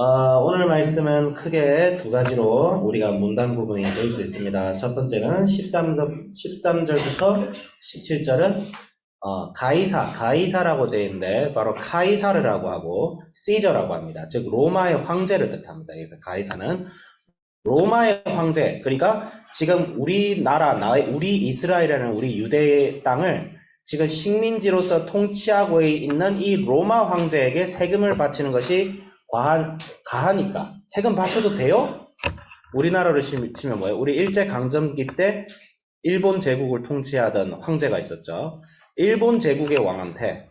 오늘 말씀은 크게 두 가지로 우리가 문단 구분이 될 수 있습니다. 첫 번째는 13절부터 17절은 가이사라고 되어 있는데 바로 카이사르라고 하고 시저라고 합니다. 즉 로마의 황제를 뜻합니다. 그래서 가이사는 로마의 황제, 그러니까 지금 우리 이스라엘이라는 우리 유대의 땅을 지금 식민지로서 통치하고 있는 이 로마 황제에게 세금을 바치는 것이 가하니까 세금 바쳐도 돼요? 우리나라로 치면 뭐예요? 우리 일제강점기 때 일본 제국을 통치하던 황제가 있었죠. 일본 제국의 왕한테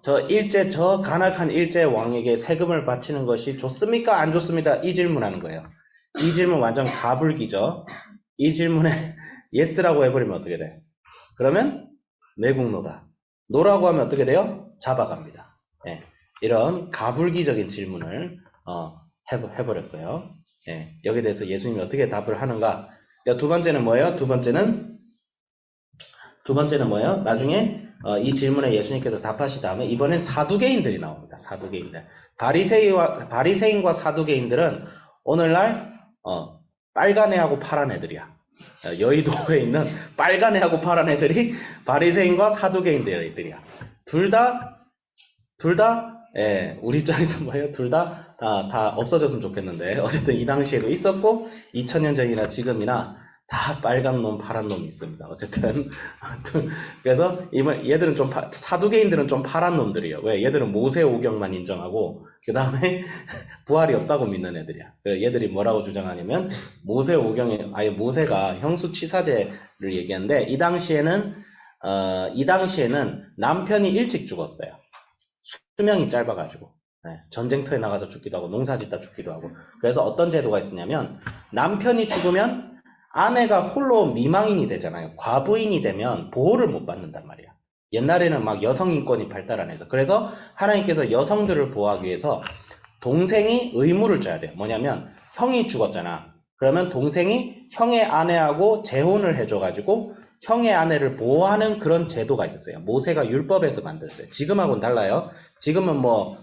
저 간악한 일제 왕에게 세금을 바치는 것이 좋습니까? 안 좋습니다? 이 질문하는 거예요. 이 질문 완전 가불기죠. 이 질문에 yes라고 해버리면 어떻게 돼? 그러면 매국노다. 노라고 하면 어떻게 돼요? 잡아갑니다. 예, 이런 가불기적인 질문을 해버렸어요. 예, 여기에 대해서 예수님이 어떻게 답을 하는가? 두 번째는 뭐예요? 두 번째는 뭐예요? 나중에 이 질문에 예수님께서 답하신 다음에 이번엔 사두개인들이 나옵니다. 사두개인들. 바리새인과 사두개인들은 오늘날 빨간 애하고 파란 애들이야. 여의도에 있는 빨간 애하고 파란 애들이 바리새인과 사두개인들이야. 둘 다 우리 입장에서 뭐예요? 둘 다 없어졌으면 좋겠는데 어쨌든 이 당시에도 있었고 2000년 전이나 지금이나 다 빨간 놈, 파란 놈이 있습니다. 어쨌든 그래서 얘들은 사두개인들은 좀 파란 놈들이에요. 왜? 얘들은 모세 오경만 인정하고 그 다음에 부활이 없다고 믿는 애들이야. 얘들이 뭐라고 주장하냐면 모세 오경에 아예 모세가 형수치사제를 얘기하는데 이 당시에는 남편이 일찍 죽었어요. 수명이 짧아가지고 전쟁터에 나가서 죽기도 하고 농사짓다 죽기도 하고. 그래서 어떤 제도가 있었냐면 남편이 죽으면 아내가 홀로 미망인이 되잖아요. 과부인이 되면 보호를 못 받는단 말이야. 옛날에는 막 여성 인권이 발달 안 해서. 그래서 하나님께서 여성들을 보호하기 위해서 동생이 의무를 져야 돼요. 뭐냐면 형이 죽었잖아. 그러면 동생이 형의 아내하고 재혼을 해줘가지고 형의 아내를 보호하는 그런 제도가 있었어요. 모세가 율법에서 만들었어요. 지금하고는 달라요. 지금은 뭐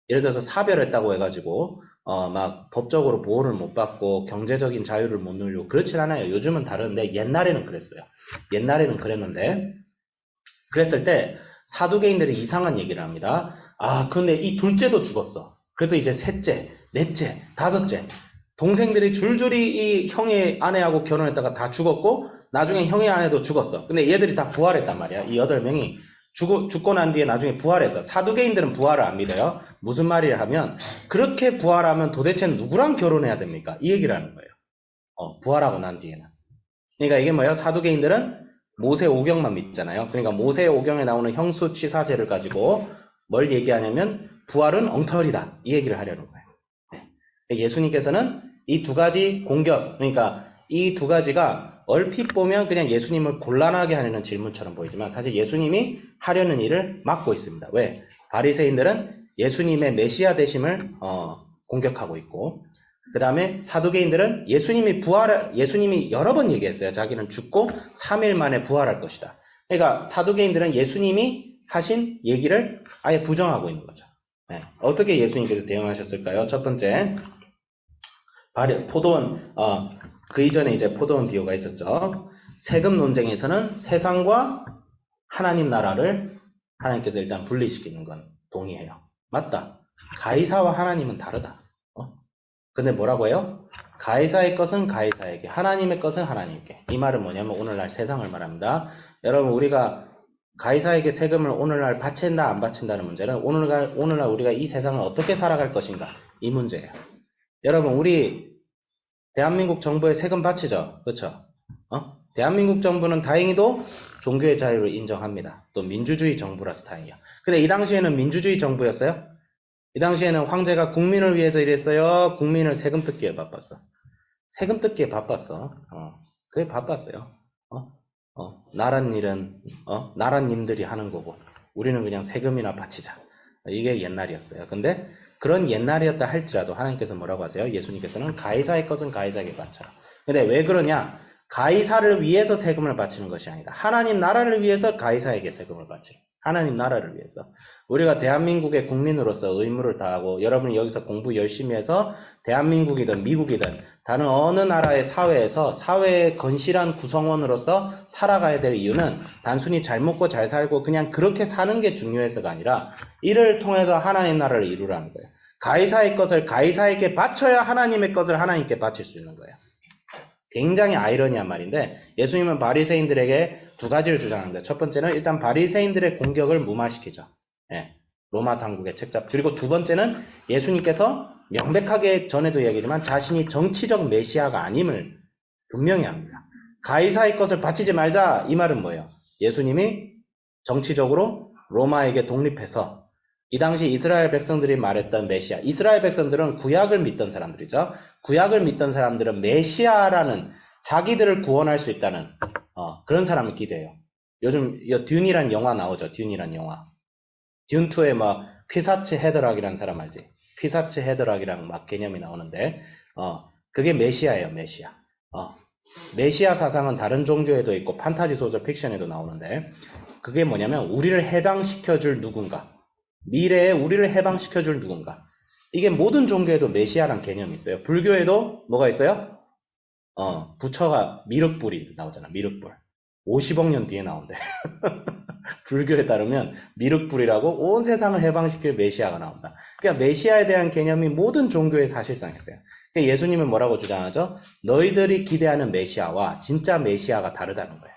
예를 들어서 사별했다고 해가지고 막 법적으로 보호를 못 받고 경제적인 자유를 못 누리고 그렇진 않아요. 요즘은 다른데 옛날에는 그랬어요. 옛날에는 그랬는데 그랬을 때 사두개인들이 이상한 얘기를 합니다. 근데 이 둘째도 죽었어. 그래도 이제 셋째, 넷째, 다섯째 동생들이 줄줄이 이 형의 아내하고 결혼했다가 다 죽었고 나중에 형의 아내도 죽었어. 근데 얘들이 다 부활했단 말이야. 이 8명이 죽고 난 뒤에 나중에 부활했어. 사두개인들은 부활을 안 믿어요. 무슨 말이냐 하면 그렇게 부활하면 도대체 누구랑 결혼해야 됩니까? 이 얘기를 하는 거예요. 부활하고 난 뒤에는. 그러니까 이게 뭐예요? 사두개인들은 모세 오경만 믿잖아요. 그러니까 모세 오경에 나오는 형수치사제를 가지고 뭘 얘기하냐면 부활은 엉터리다. 이 얘기를 하려는 거예요. 예수님께서는 이 두 가지 공격, 그러니까 이 두 가지가 얼핏 보면 그냥 예수님을 곤란하게 하려는 질문처럼 보이지만 사실 예수님이 하려는 일을 막고 있습니다. 왜? 바리새인들은 예수님의 메시아 되심을 공격하고 있고 그 다음에 사두개인들은 예수님이 여러 번 얘기했어요. 자기는 죽고 3일 만에 부활할 것이다. 그러니까 사두개인들은 예수님이 하신 얘기를 아예 부정하고 있는 거죠. 네. 어떻게 예수님께서 대응하셨을까요? 첫 번째, 포도원, 그 이전에 이제 포도원 비유가 있었죠. 세금 논쟁에서는 세상과 하나님 나라를 하나님께서 일단 분리시키는 건 동의해요. 맞다. 가이사와 하나님은 다르다. 근데 뭐라고 해요? 가이사의 것은 가이사에게, 하나님의 것은 하나님께. 이 말은 뭐냐면 오늘날 세상을 말합니다. 여러분, 우리가 가이사에게 세금을 오늘날 바친다 안 바친다는 문제는 오늘날 우리가 이 세상을 어떻게 살아갈 것인가, 이 문제예요. 여러분, 우리 대한민국 정부에 세금 바치죠? 그렇죠? 대한민국 정부는 다행히도 종교의 자유를 인정합니다. 또 민주주의 정부라서 다행이야. 근데 이 당시에는 민주주의 정부였어요? 이 당시에는 황제가 국민을 위해서 일했어요? 국민을 세금 뜯기에 바빴어? 세금 뜯기에 바빴어. 그게 바빴어요. 나란 일은 나란님들이 하는 거고 우리는 그냥 세금이나 바치자. 이게 옛날이었어요. 근데 그런 옛날이었다 할지라도 하나님께서 뭐라고 하세요? 예수님께서는 가이사의 것은 가이사에게 바쳐라. 근데 왜 그러냐? 가이사를 위해서 세금을 바치는 것이 아니다. 하나님 나라를 위해서 가이사에게 세금을 바치라. 하나님 나라를 위해서. 우리가 대한민국의 국민으로서 의무를 다하고 여러분이 여기서 공부 열심히 해서 대한민국이든 미국이든 다른 어느 나라의 사회에서 사회의 건실한 구성원으로서 살아가야 될 이유는 단순히 잘 먹고 잘 살고 그냥 그렇게 사는 게 중요해서가 아니라 이를 통해서 하나님 나라를 이루라는 거예요. 가이사의 것을 가이사에게 바쳐야 하나님의 것을 하나님께 바칠 수 있는 거예요. 굉장히 아이러니한 말인데 예수님은 바리새인들에게 두 가지를 주장합니다. 첫 번째는 일단 바리새인들의 공격을 무마시키죠. 예, 로마 당국의 책잡. 그리고 두 번째는 예수님께서 명백하게 전에도 이야기했지만 자신이 정치적 메시아가 아님을 분명히 합니다. 가이사의 것을 바치지 말자 이 말은 뭐예요? 예수님이 정치적으로 로마에게 독립해서 이 당시 이스라엘 백성들이 말했던 메시아, 이스라엘 백성들은 구약을 믿던 사람들이죠. 구약을 믿던 사람들은 메시아라는 자기들을 구원할 수 있다는 그런 사람을 기대해요. 요즘 듄이란 영화 나오죠. 듄이란 영화. 듄2에 막 퀴사츠 헤드락이라는 사람 알지? 퀴사츠 헤드락이랑 막 개념이 나오는데 그게 메시아예요. 메시아. 메시아 사상은 다른 종교에도 있고 판타지 소설 픽션에도 나오는데 그게 뭐냐면 우리를 해방시켜줄 누군가, 미래에 우리를 해방시켜줄 누군가. 이게 모든 종교에도 메시아란 개념이 있어요. 불교에도 뭐가 있어요? 부처가 미륵불이 나오잖아. 미륵불. 50억 년 뒤에 나온대. 불교에 따르면 미륵불이라고 온 세상을 해방시킬 메시아가 나온다. 그러니까 메시아에 대한 개념이 모든 종교에 사실상 있어요. 그러니까 예수님은 뭐라고 주장하죠? 너희들이 기대하는 메시아와 진짜 메시아가 다르다는 거예요.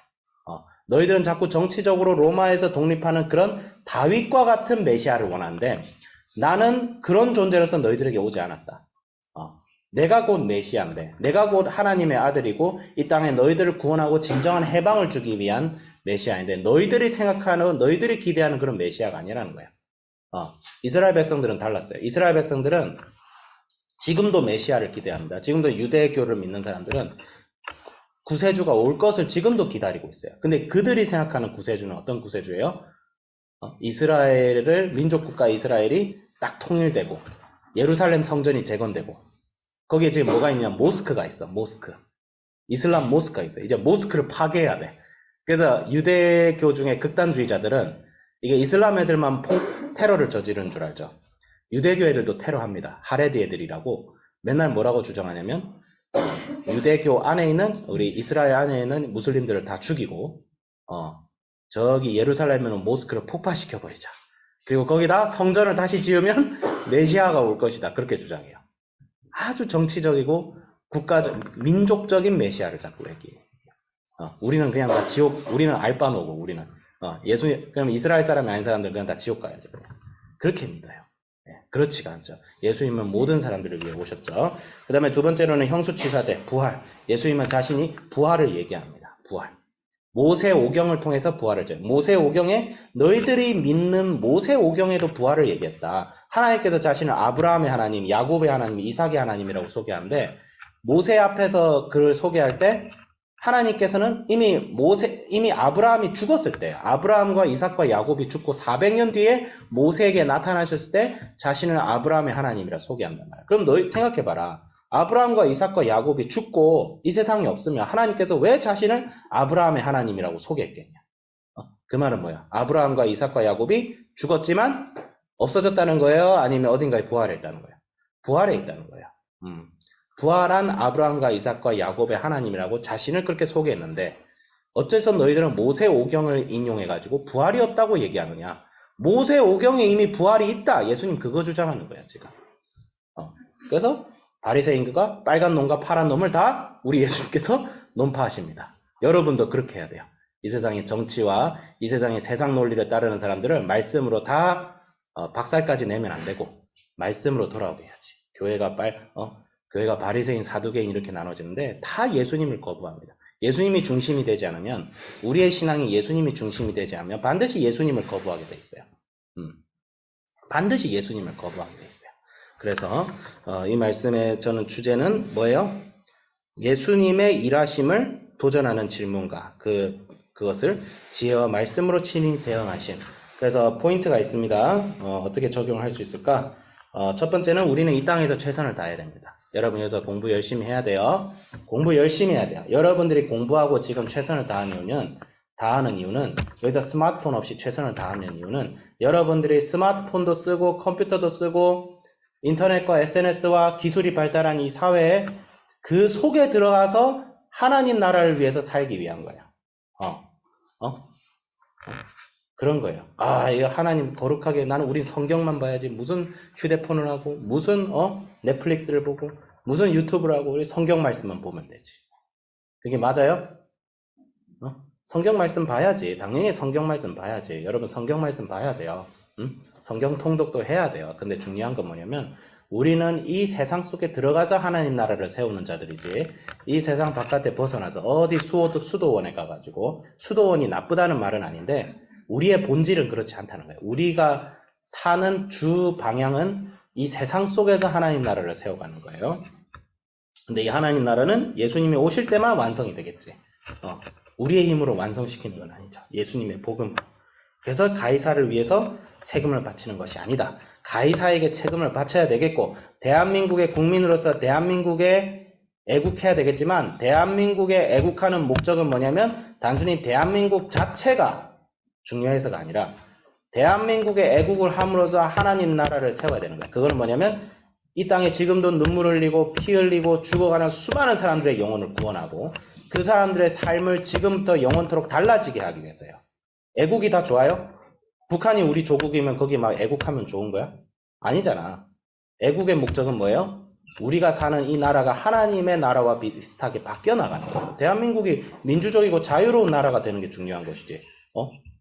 너희들은 자꾸 정치적으로 로마에서 독립하는 그런 다윗과 같은 메시아를 원하는데 나는 그런 존재로서 너희들에게 오지 않았다. 내가 곧 메시아인데 내가 곧 하나님의 아들이고 이 땅에 너희들을 구원하고 진정한 해방을 주기 위한 메시아인데 너희들이 생각하는 너희들이 기대하는 그런 메시아가 아니라는 거야. 이스라엘 백성들은 달랐어요. 이스라엘 백성들은 지금도 메시아를 기대합니다. 지금도 유대교를 믿는 사람들은 구세주가 올 것을 지금도 기다리고 있어요. 근데 그들이 생각하는 구세주는 어떤 구세주예요? 이스라엘을 민족국가 이스라엘이 딱 통일되고 예루살렘 성전이 재건되고 거기에 지금 뭐가 있냐? 모스크가 있어. 모스크. 이슬람 모스크가 있어. 이제 모스크를 파괴해야 돼. 그래서 유대교 중에 극단주의자들은 이게 이슬람 애들만 테러를 저지르는 줄 알죠. 유대교 애들도 테러합니다. 하레드 애들이라고 맨날 뭐라고 주장하냐면 유대교 안에 있는 우리 이스라엘 안에 있는 무슬림들을 다 죽이고 저기 예루살렘에는 모스크를 폭파시켜버리자. 그리고 거기다 성전을 다시 지으면 메시아가 올 것이다. 그렇게 주장해요. 아주 정치적이고 국가적, 민족적인 메시아를 자꾸 얘기해요. 우리는 그냥 다 지옥, 우리는 알바노고, 우리는. 그럼 이스라엘 사람이 아닌 사람들은 그냥 다 지옥 가야지. 그냥. 그렇게 믿어요. 그렇지가 않죠. 예수님은 모든 사람들을 위해 오셨죠. 그 다음에 두 번째로는 형수치사제, 부활. 예수님은 자신이 부활을 얘기합니다. 부활. 모세 오경을 통해서 부활을 줘요. 모세 오경에 너희들이 믿는 모세 오경에도 부활을 얘기했다. 하나님께서 자신을 아브라함의 하나님, 야곱의 하나님, 이삭의 하나님이라고 소개하는데 모세 앞에서 그를 소개할 때 하나님께서는 이미 아브라함이 죽었을 때, 아브라함과 이삭과 야곱이 죽고 400년 뒤에 모세에게 나타나셨을 때 자신을 아브라함의 하나님이라 소개한단 말이야. 그럼 너희 생각해봐라. 아브라함과 이삭과 야곱이 죽고 이 세상이 없으면 하나님께서 왜 자신을 아브라함의 하나님이라고 소개했겠냐? 그 말은 뭐야? 아브라함과 이삭과 야곱이 죽었지만 없어졌다는 거예요? 아니면 어딘가에 부활했다는 거예요? 부활해 있다는 거예요. 부활한 아브라함과 이삭과 야곱의 하나님이라고 자신을 그렇게 소개했는데 어째서 너희들은 모세 오경을 인용해가지고 부활이 없다고 얘기하느냐? 모세 오경에 이미 부활이 있다. 예수님 그거 주장하는 거야 지금. 그래서 바리새인과 빨간 놈과 파란 놈을 다 우리 예수님께서 논파하십니다. 여러분도 그렇게 해야 돼요. 이 세상의 정치와 이 세상의 세상 논리를 따르는 사람들은 말씀으로 다 박살까지 내면 안 되고 말씀으로 돌아오게해야지. 교회가 바리새인, 사두개인 이렇게 나눠지는데 다 예수님을 거부합니다. 예수님이 중심이 되지 않으면 우리의 신앙이 예수님이 중심이 되지 않으면 반드시 예수님을 거부하게 돼 있어요. 반드시 예수님을 거부하게 돼 있어요. 그래서 이 말씀의 저는 주제는 뭐예요? 예수님의 일하심을 도전하는 질문과 그것을 지혜와 말씀으로 친히 대응하신. 그래서 포인트가 있습니다. 어떻게 적용할 수 있을까? 첫 번째는 우리는 이 땅에서 최선을 다해야 됩니다. 여러분 여기서 공부 열심히 해야 돼요. 공부 열심히 해야 돼요. 여러분들이 공부하고 지금 최선을 다하는 이유는 다하는 이유는, 여기서 스마트폰 없이 최선을 다하는 이유는 여러분들이 스마트폰도 쓰고 컴퓨터도 쓰고 인터넷과 SNS와 기술이 발달한 이 사회에 그 속에 들어가서 하나님 나라를 위해서 살기 위한 거야. 그런 거예요. 이거 하나님 거룩하게, 나는 우린 성경만 봐야지. 무슨 휴대폰을 하고, 무슨, 넷플릭스를 보고, 무슨 유튜브를 하고, 우리 성경 말씀만 보면 되지. 그게 맞아요? 성경 말씀 봐야지. 당연히 성경 말씀 봐야지. 여러분 성경 말씀 봐야 돼요. 성경 통독도 해야 돼요. 근데 중요한 건 뭐냐면, 우리는 이 세상 속에 들어가서 하나님 나라를 세우는 자들이지, 이 세상 바깥에 벗어나서 어디 수도원에 가가지고, 수도원이 나쁘다는 말은 아닌데, 우리의 본질은 그렇지 않다는 거예요. 우리가 사는 주 방향은 이 세상 속에서 하나님 나라를 세워가는 거예요. 근데 이 하나님 나라는 예수님이 오실 때만 완성이 되겠지. 우리의 힘으로 완성시키는 건 아니죠. 예수님의 복음으로. 그래서 가이사를 위해서 세금을 바치는 것이 아니다. 가이사에게 세금을 바쳐야 되겠고, 대한민국의 국민으로서 대한민국에 애국해야 되겠지만, 대한민국에 애국하는 목적은 뭐냐면 단순히 대한민국 자체가 중요해서가 아니라 대한민국에 애국을 함으로써 하나님 나라를 세워야 되는 거예요. 그건 뭐냐면 이 땅에 지금도 눈물 흘리고 피 흘리고 죽어가는 수많은 사람들의 영혼을 구원하고 그 사람들의 삶을 지금부터 영원토록 달라지게 하기 위해서요. 애국이 다 좋아요? 북한이 우리 조국이면 거기 막 애국하면 좋은 거야? 아니잖아. 애국의 목적은 뭐예요? 우리가 사는 이 나라가 하나님의 나라와 비슷하게 바뀌어 나가는 거예요. 대한민국이 민주적이고 자유로운 나라가 되는 게 중요한 것이지.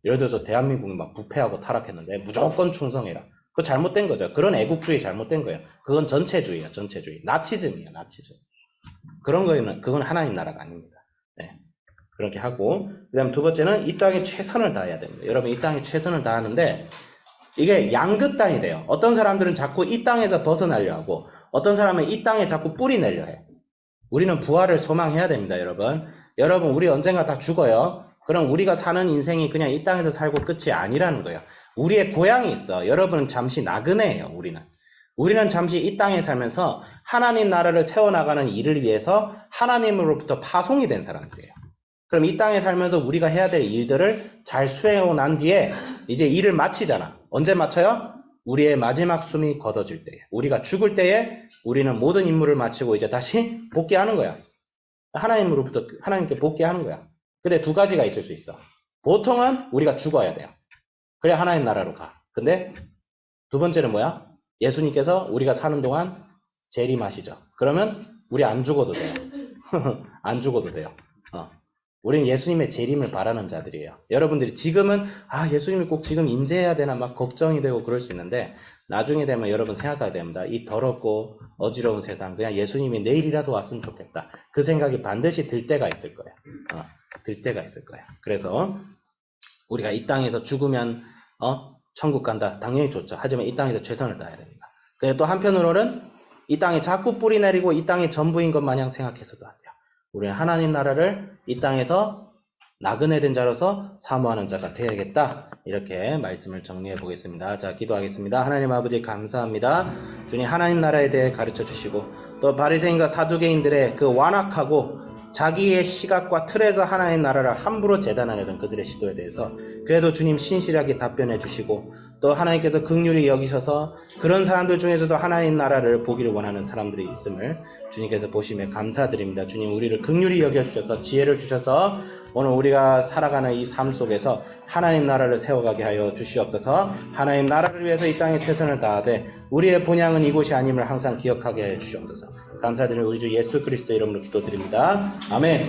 예를 들어서 대한민국이 막 부패하고 타락했는데 무조건 충성해라. 그거 잘못된 거죠. 그런 애국주의 잘못된 거예요. 그건 전체주의야, 전체주의. 나치즘이야, 나치즘. 그런 거에는, 그건 하나님 나라가 아닙니다. 네. 그렇게 하고, 그 다음 두 번째는 이 땅에 최선을 다해야 됩니다. 여러분, 이 땅에 최선을 다하는데, 이게 양극단이 돼요. 어떤 사람들은 자꾸 이 땅에서 벗어나려 하고, 어떤 사람은 이 땅에 자꾸 뿌리 내려 해. 우리는 부활을 소망해야 됩니다, 여러분. 여러분, 우리 언젠가 다 죽어요. 그럼 우리가 사는 인생이 그냥 이 땅에서 살고 끝이 아니라는 거예요. 우리의 고향이 있어. 여러분은 잠시 나그네예요, 우리는. 우리는 잠시 이 땅에 살면서 하나님 나라를 세워나가는 일을 위해서 하나님으로부터 파송이 된 사람들이에요. 그럼 이 땅에 살면서 우리가 해야 될 일들을 잘 수행하고 난 뒤에 이제 일을 마치잖아. 언제 마쳐요? 우리의 마지막 숨이 걷어질 때에. 우리가 죽을 때에 우리는 모든 임무를 마치고 이제 다시 복귀하는 거야. 하나님으로부터, 하나님께 복귀하는 거야. 근데 두 가지가 있을 수 있어. 보통은 우리가 죽어야 돼요. 그래야 하나님 나라로 가. 근데 두 번째는 뭐야? 예수님께서 우리가 사는 동안 재림하시죠. 그러면 우리 안 죽어도 돼요. 안 죽어도 돼요. 우리는 예수님의 재림을 바라는 자들이에요. 여러분들이 지금은 예수님이 꼭 지금 임재해야 되나 막 걱정이 되고 그럴 수 있는데 나중에 되면 여러분 생각하게 됩니다. 이 더럽고 어지러운 세상 그냥 예수님이 내일이라도 왔으면 좋겠다. 그 생각이 반드시 들 때가 있을 거예요. 들 때가 있을 거예요. 그래서 우리가 이 땅에서 죽으면 천국 간다. 당연히 좋죠. 하지만 이 땅에서 최선을 다해야 됩니다. 근데 또 한편으로는 이 땅에 자꾸 뿌리 내리고 이 땅이 전부인 것 마냥 생각해서도 안 돼요. 우리는 하나님 나라를 이 땅에서 나그네 된 자로서 사모하는 자가 되어야겠다. 이렇게 말씀을 정리해 보겠습니다. 자, 기도하겠습니다. 하나님 아버지 감사합니다. 주님 하나님 나라에 대해 가르쳐 주시고 또 바리새인과 사두개인들의 그 완악하고 자기의 시각과 틀에서 하나님 나라를 함부로 재단하려던 그들의 시도에 대해서 그래도 주님 신실하게 답변해 주시고 또 하나님께서 긍휼히 여기셔서 그런 사람들 중에서도 하나님 나라를 보기를 원하는 사람들이 있음을 주님께서 보시며 감사드립니다. 주님 우리를 긍휼히 여겨주셔서 지혜를 주셔서 오늘 우리가 살아가는 이 삶 속에서 하나님 나라를 세워가게 하여 주시옵소서. 하나님 나라를 위해서 이 땅에 최선을 다하되 우리의 본향은 이곳이 아님을 항상 기억하게 해 주시옵소서. 감사드리며 우리 주 예수 그리스도 이름으로 기도드립니다. 아멘.